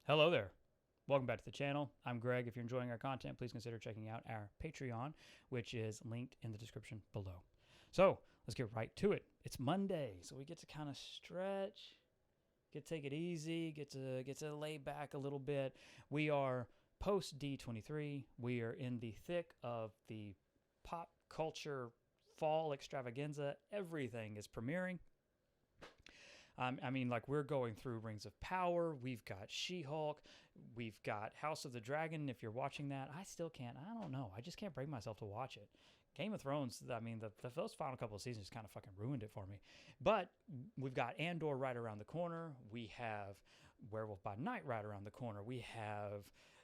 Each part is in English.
Hello there. Welcome back to the channel. I'm Greg. If you're enjoying our content, please consider checking out our Patreon, which is linked in the description below. So let's get right to it. It's Monday, so we get to kind of stretch, get to take it easy, get to lay back a little bit. We are post D23. We are in the thick of the pop culture fall extravaganza. Everything is premiering. Like we're going through Rings of Power. We've got She-Hulk. We've got House of the Dragon. If you're watching that, I still can't. I don't know. I just can't bring myself to watch it. Game of Thrones. Those final couple of seasons kind of fucking ruined it for me. But we've got Andor right around the corner. We have Werewolf by Night right around the corner. We have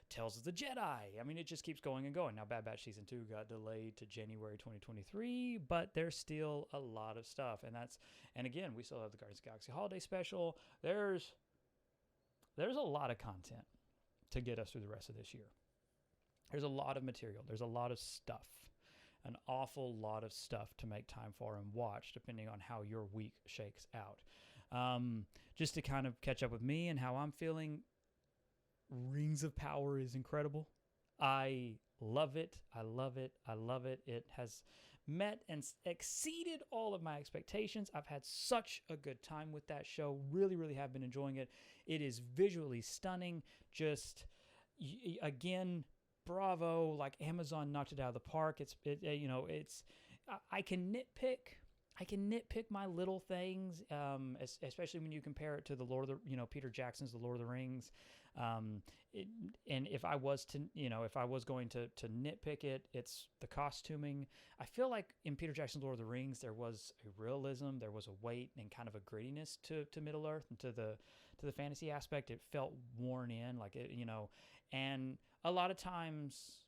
Tales of the Jedi. I mean, it just keeps going and going. Now, Bad Batch Season 2 got delayed to January 2023, but there's still a lot of stuff. And again, we still have the Guardians of the Galaxy Holiday Special. There's a lot of content to get us through the rest of this year. There's a lot of material. There's a lot of stuff. An awful lot of stuff to make time for and watch, depending on how your week shakes out. Just to kind of catch up with me and how I'm feeling, Rings of Power is incredible. I love it. I love it. I love it. It has met and exceeded all of my expectations. I've had such a good time with that show. Really, really have been enjoying it. It is visually stunning. Just, again, bravo. Like, Amazon knocked it out of the park. I can nitpick. I can nitpick my little things, especially when you compare it to the Lord of the, Peter Jackson's The Lord of the Rings. And if I was to, if I was going to nitpick it, it's the costuming. I feel like in Peter Jackson's Lord of the Rings, there was a realism, there was a weight and kind of a grittiness to Middle Earth and to the fantasy aspect. It felt worn in, and a lot of times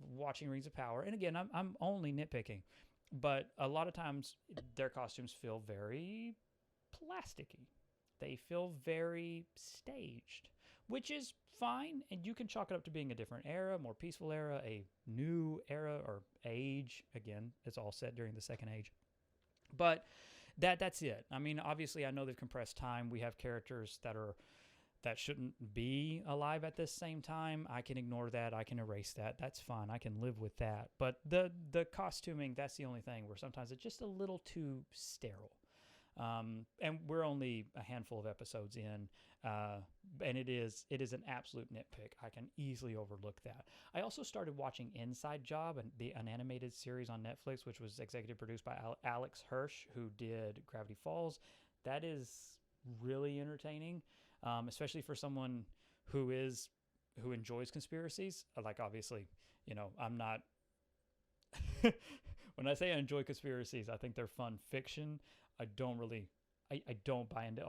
watching Rings of Power, and again, I'm only nitpicking, but a lot of times their costumes feel very plasticky. They feel very staged, which is fine. And you can chalk it up to being a different era, more peaceful era, a new era or age. Again, it's all set during the Second Age. But that's it. I mean, obviously, I know they've compressed time. We have characters that shouldn't be alive at this same time. I can ignore that. I can erase that. That's fine. I can live with that. But the costuming, that's the only thing where sometimes it's just a little too sterile. And we're only a handful of episodes in, and it is an absolute nitpick. I can easily overlook that. I also started watching Inside Job, an animated series on Netflix, which was executive produced by Alex Hirsch, who did Gravity Falls. That is really entertaining, especially for someone who enjoys conspiracies. Like, obviously, I'm not. When I say I enjoy conspiracies, I think they're fun fiction. I don't buy into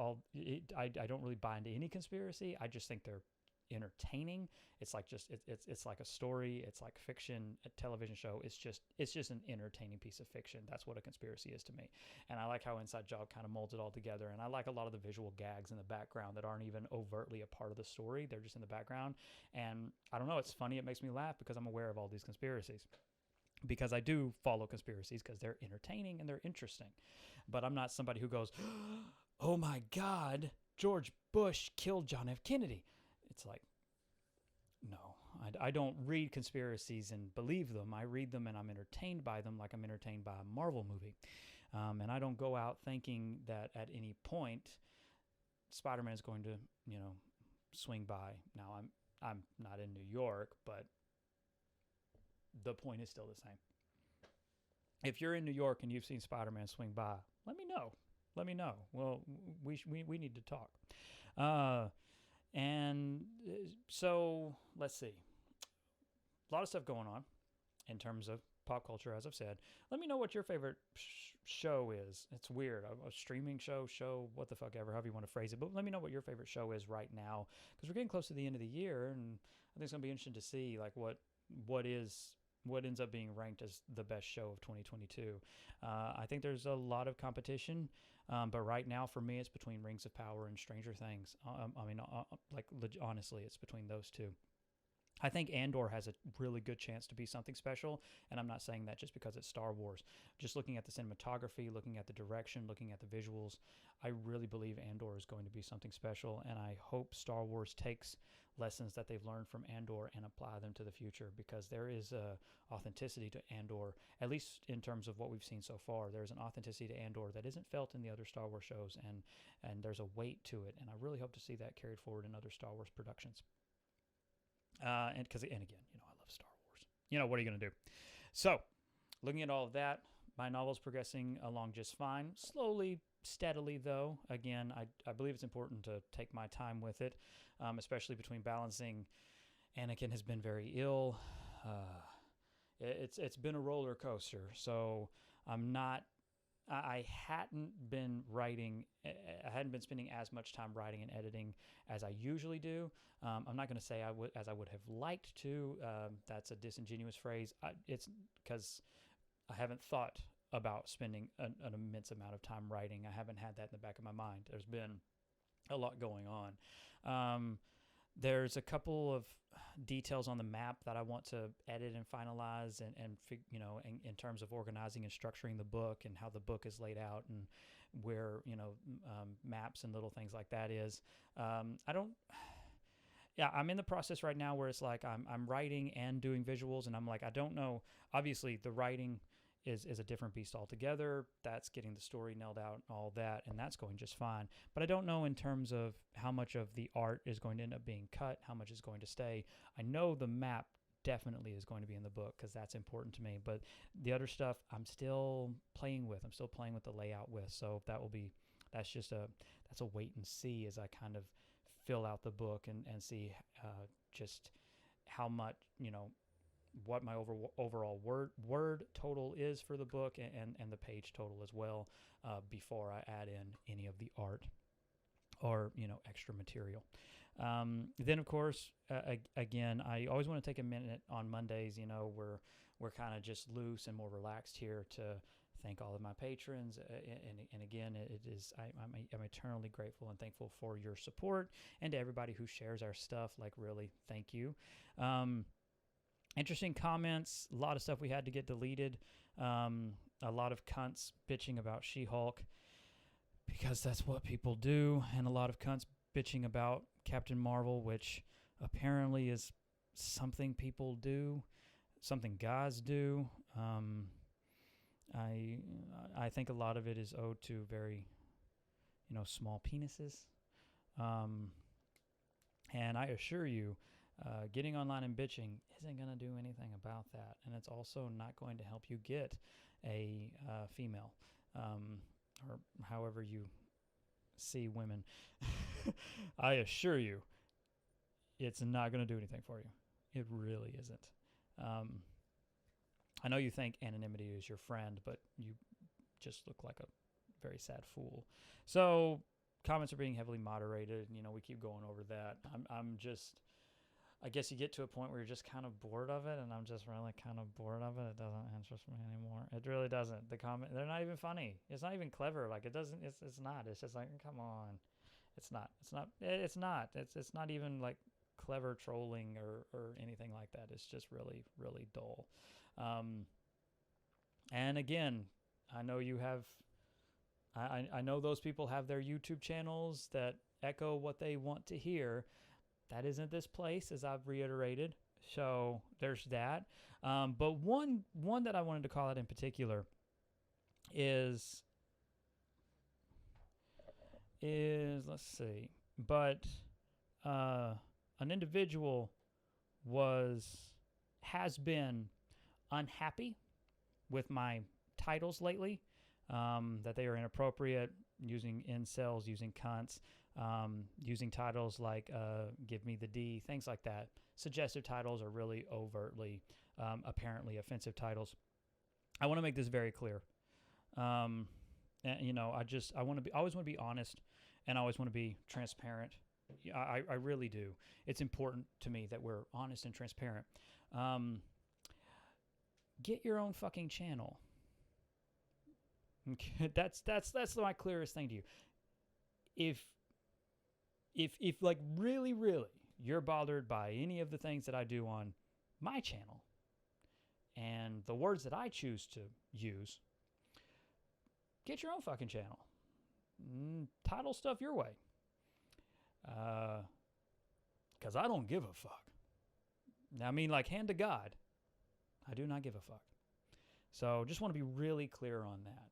I don't really buy into any conspiracy. I just think they're entertaining. It's like it's like a story. It's like fiction, a television show. It's just an entertaining piece of fiction. That's what a conspiracy is to me. And I like how Inside Job kind of molds it all together. And I like a lot of the visual gags in the background that aren't even overtly a part of the story. They're just in the background. And I don't know. It's funny. It makes me laugh because I'm aware of all these conspiracies. Because I do follow conspiracies because they're entertaining and they're interesting. But I'm not somebody who goes, oh my God, George Bush killed John F. Kennedy. It's like, no, I don't read conspiracies and believe them. I read them and I'm entertained by them like I'm entertained by a Marvel movie. And I don't go out thinking that at any point Spider-Man is going to, swing by. Now, I'm not in New York, but the point is still the same. If you're in New York and you've seen Spider-Man swing by, let me know. Well, we need to talk. And so let's see. A lot of stuff going on in terms of pop culture, as I've said. Let me know what your favorite show is. It's weird. A streaming show, what the fuck ever, however you want to phrase it. But let me know what your favorite show is right now, because we're getting close to the end of the year, and I think it's going to be interesting to see like what ends up being ranked as the best show of 2022. I think there's a lot of competition, but right now for me, it's between Rings of Power and Stranger Things. Honestly, it's between those two. I think Andor has a really good chance to be something special, and I'm not saying that just because it's Star Wars. Just looking at the cinematography, looking at the direction, looking at the visuals, I really believe Andor is going to be something special, and I hope Star Wars takes lessons that they've learned from Andor and apply them to the future, because there is a authenticity to Andor, at least in terms of what we've seen so far. There's an authenticity to Andor that isn't felt in the other Star Wars shows, and there's a weight to it, and I really hope to see that carried forward in other Star Wars productions. And again, I love Star Wars. What are you going to do? So, looking at all of that, my novel's progressing along just fine. Slowly, steadily, though. Again, I believe it's important to take my time with it, especially between balancing. Anakin has been very ill. It's been a roller coaster. So, I hadn't been writing. I hadn't been spending as much time writing and editing as I usually do. I'm not going to say I would have liked to. That's a disingenuous phrase. It's because I haven't thought about spending an immense amount of time writing. I haven't had that in the back of my mind. There's been a lot going on. There's a couple of details on the map that I want to edit and finalize, and in terms of organizing and structuring the book and how the book is laid out and where maps and little things like that is. I'm in the process right now where it's like I'm writing and doing visuals, and I'm like, I don't know. Obviously, the writing is a different beast altogether. That's getting the story nailed out and all that, and that's going just fine. But I don't know in terms of how much of the art is going to end up being cut, how much is going to stay. I know the map definitely is going to be in the book because that's important to me. But the other stuff I'm still playing with. I'm still playing with the layout with. So that's a wait and see as I kind of fill out the book and see just how much, what my overall word total is for the book and the page total as well, before I add in any of the art or extra material. Then of course, again, I always want to take a minute on Mondays. We're kind of just loose and more relaxed here to thank all of my patrons, and again, I'm eternally grateful and thankful for your support, and to everybody who shares our stuff. Like, really, thank you. Interesting comments, a lot of stuff we had to get deleted, a lot of cunts bitching about She-Hulk, because that's what people do, and a lot of cunts bitching about Captain Marvel, which apparently is something people do, something guys do. I think a lot of it is owed to very, small penises. And I assure you, getting online and bitching isn't going to do anything about that. And it's also not going to help you get a female, or however you see women. I assure you, it's not going to do anything for you. It really isn't. I know you think anonymity is your friend, but you just look like a very sad fool. So comments are being heavily moderated. We keep going over that. I guess you get to a point where you're just kind of bored of it, and I'm just really kind of bored of it. It doesn't interest me anymore. It really doesn't. They're not even funny. It's not even clever. Like, it's not. It's just like, come on. It's not. It's not even like clever trolling or anything like that. It's just really, really dull. And again, I know you have, I know those people have their YouTube channels that echo what they want to hear. That isn't this place, as I've reiterated. So there's that. But one that I wanted to call out in particular is let's see, but an individual has been unhappy with my titles lately, that they are inappropriate, using incels, using cunts, using titles like give me the D, things like that. Suggestive titles are really overtly, apparently offensive titles. I want to make this very clear. And, I always want to be honest, and I always want to be transparent. I really do. It's important to me that we're honest and transparent. Get your own fucking channel. Okay, that's my clearest thing to you. If like really, you're bothered by any of the things that I do on my channel and the words that I choose to use, get your own fucking channel. Title stuff your way. Because I don't give a fuck. Now, I mean, like, hand to God, I do not give a fuck. So just want to be really clear on that.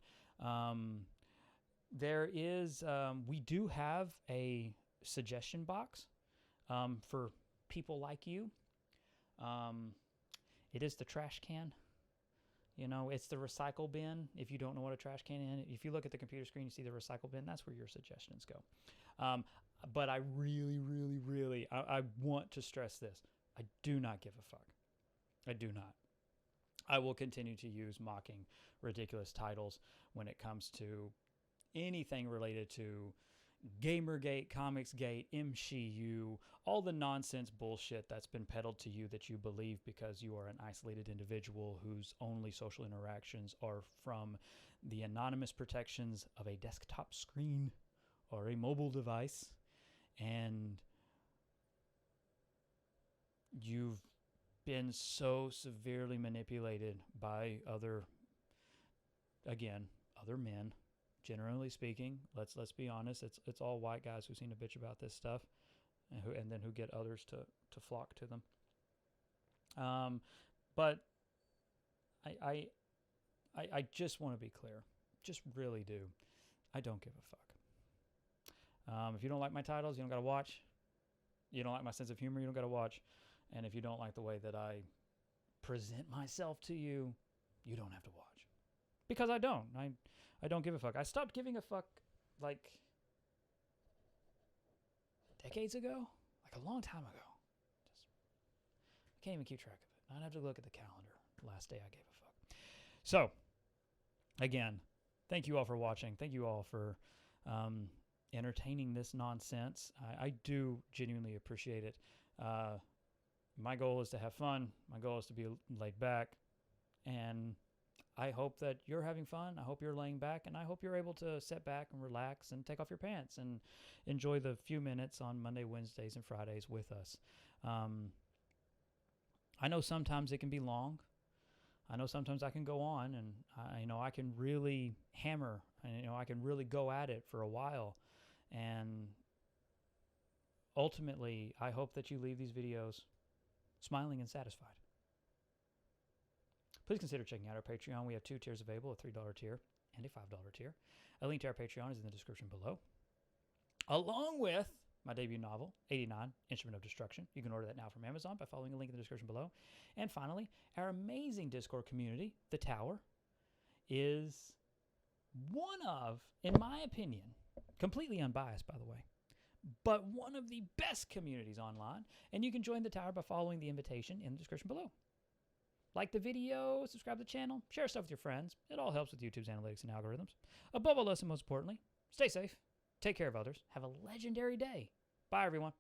There is, we do have a suggestion box for people like you. It is the trash can. You know, it's the recycle bin. If you don't know what a trash can is, if you look at the computer screen, you see the recycle bin. That's where your suggestions go. But I really, I want to stress this. I do not give a fuck. I do not. I will continue to use mocking, ridiculous titles when it comes to anything related to Gamergate, Comicsgate, MCU, all the nonsense bullshit that's been peddled to you that you believe because you are an isolated individual whose only social interactions are from the anonymous protections of a desktop screen or a mobile device, and you've been so severely manipulated by other men. Generally speaking, let's be honest, it's all white guys who seem to bitch about this stuff, and then who get others to flock to them. But I just want to be clear, just really do. I don't give a fuck. If you don't like my titles, you don't gotta watch. You don't like my sense of humor, you don't gotta watch. And if you don't like the way that I present myself to you, you don't have to watch. Because I don't. I don't give a fuck. I stopped giving a fuck, like, decades ago? Like, a long time ago. I can't even keep track of it. I'd have to look at the calendar the last day I gave a fuck. So, again, thank you all for watching. Thank you all for entertaining this nonsense. I do genuinely appreciate it. My goal is to have fun. My goal is to be laid back. And I hope that you're having fun. I hope you're laying back. And I hope you're able to sit back and relax and take off your pants and enjoy the few minutes on Monday, Wednesdays, and Fridays with us. I know sometimes it can be long. I know sometimes I can go on and I can really hammer and I can really go at it for a while. And ultimately, I hope that you leave these videos smiling and satisfied. Please consider checking out our Patreon. We have 2 tiers available, a $3 tier and a $5 tier. A link to our Patreon is in the description below, along with my debut novel, 89, Instrument of Destruction. You can order that now from Amazon by following the link in the description below. And finally, our amazing Discord community, The Tower, is one of, in my opinion, completely unbiased, by the way, but one of the best communities online. And you can join The Tower by following the invitation in the description below. Like the video, subscribe to the channel, share stuff with your friends. It all helps with YouTube's analytics and algorithms. Above all else and most importantly, stay safe, take care of others, have a legendary day. Bye, everyone.